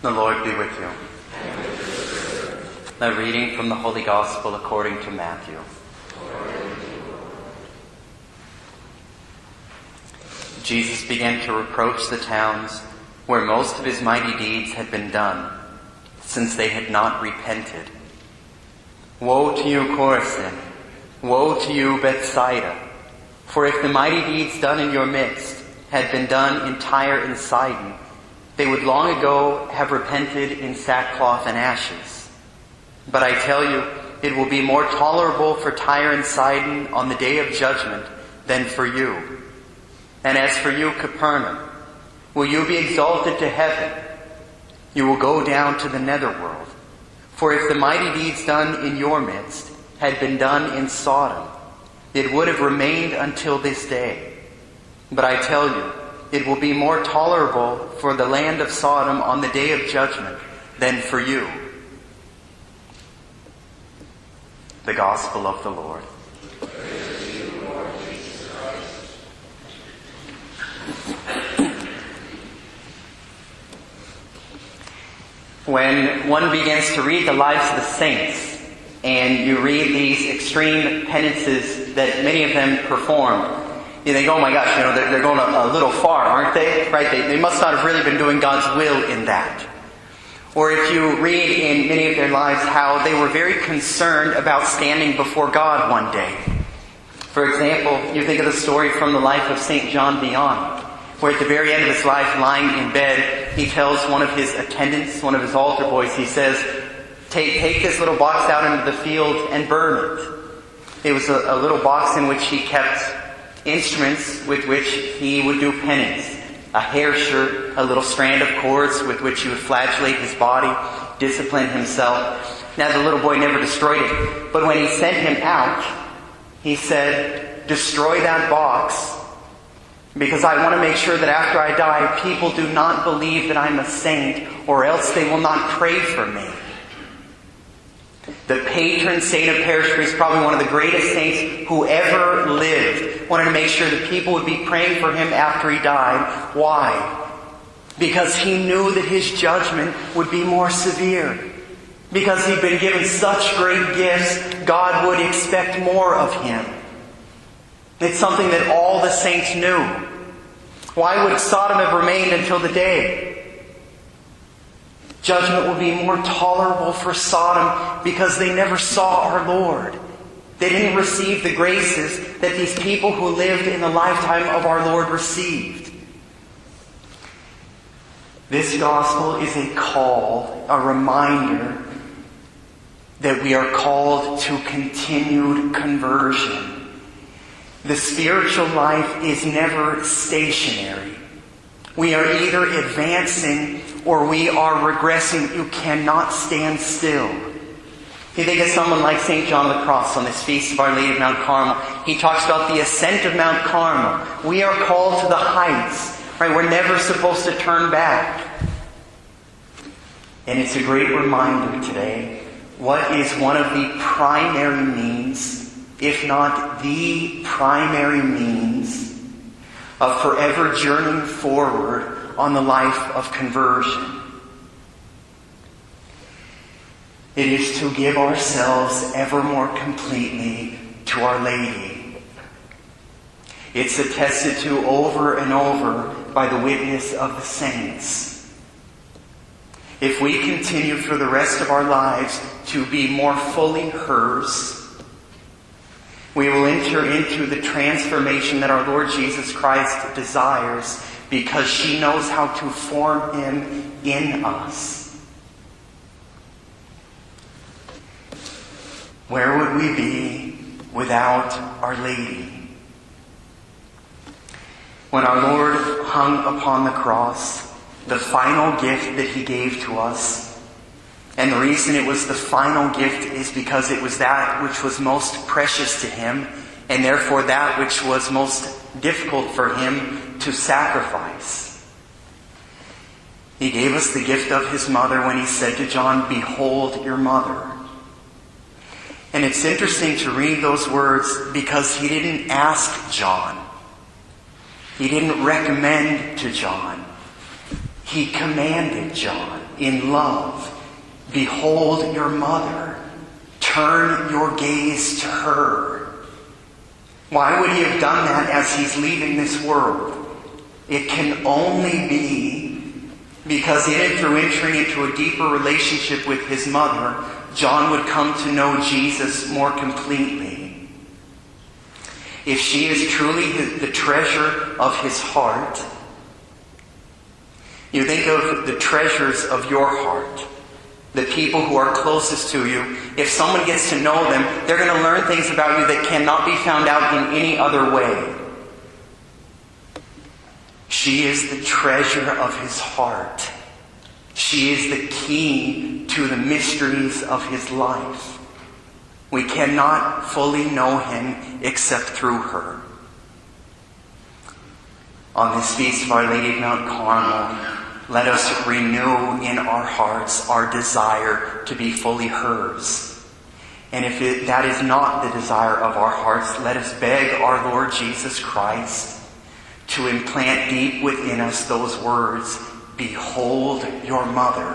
The Lord be with you. A reading from the Holy Gospel according to Matthew. Jesus began to reproach the towns where most of his mighty deeds had been done, since they had not repented. Woe to you, Chorazin! Woe to you, Bethsaida! For if the mighty deeds done in your midst had been done in Tyre and Sidon, they would long ago have repented in sackcloth and ashes. But I tell you, it will be more tolerable for Tyre and Sidon on the day of judgment than for you. And as for you, Capernaum, will you be exalted to heaven? You will go down to the netherworld. For if the mighty deeds done in your midst had been done in Sodom, it would have remained until this day. But I tell you, it will be more tolerable for the land of Sodom on the day of judgment than for you. The Gospel of the Lord. Praise to you, Lord Jesus Christ. When one begins to read the lives of the saints, and you read these extreme penances that many of them performed, you think, oh my gosh, they're going a little far, aren't they? Right? They must not have really been doing God's will in that. Or if you read in many of their lives how they were very concerned about standing before God one day. For example, you think of the story from the life of St. John Vianney, where at the very end of his life, lying in bed, he tells one of his attendants, one of his altar boys, he says, take this little box out into the field and burn it. It was a little box in which he kept instruments with which he would do penance. A hair shirt, a little strand of cords with which he would flagellate his body, discipline himself. Now the little boy never destroyed it, but when he sent him out, he said, destroy that box, because I want to make sure that after I die, people do not believe that I'm a saint, or else they will not pray for me. The patron saint of Perishbury is probably one of the greatest saints who ever lived. Wanted to make sure that people would be praying for him after he died. Why? Because he knew that his judgment would be more severe. Because he'd been given such great gifts, God would expect more of him. It's something that all the saints knew. Why would Sodom have remained until the day? Judgment will be more tolerable for Sodom because they never saw our Lord. They didn't receive the graces that these people who lived in the lifetime of our Lord received. This gospel is a call, a reminder that we are called to continued conversion. The spiritual life is never stationary. We are either advancing or we are regressing. You cannot stand still. You think of someone like St. John of the Cross on this feast of Our Lady of Mount Carmel. He talks about the ascent of Mount Carmel. We are called to the heights. Right? We're never supposed to turn back. And it's a great reminder today. What is one of the primary means, if not the primary means, of forever journeying forward on the life of conversion? It is to give ourselves ever more completely to Our Lady. It's attested to over and over by the witness of the saints. If we continue for the rest of our lives to be more fully hers, we will enter into the transformation that our Lord Jesus Christ desires, because she knows how to form Him in us. Where would we be without Our Lady? When our Lord hung upon the cross, the final gift that He gave to us, and the reason it was the final gift is because it was that which was most precious to Him, and therefore that which was most difficult for Him to sacrifice. He gave us the gift of His mother when He said to John, "Behold your mother." And it's interesting to read those words because He didn't ask John. He didn't recommend to John. He commanded John in love, "Behold your mother. Turn your gaze to her." Why would he have done that as he's leaving this world? It can only be because through entering into a deeper relationship with his mother, John would come to know Jesus more completely. If she is truly the treasure of his heart, you think of the treasures of your heart, the people who are closest to you. If someone gets to know them, they're going to learn things about you that cannot be found out in any other way. She is the treasure of his heart. She is the key to the mysteries of his life. We cannot fully know him except through her. On this feast of Our Lady of Mount Carmel, let us renew in our hearts our desire to be fully hers. And if that is not the desire of our hearts, let us beg our Lord Jesus Christ to implant deep within us those words, "Behold your mother."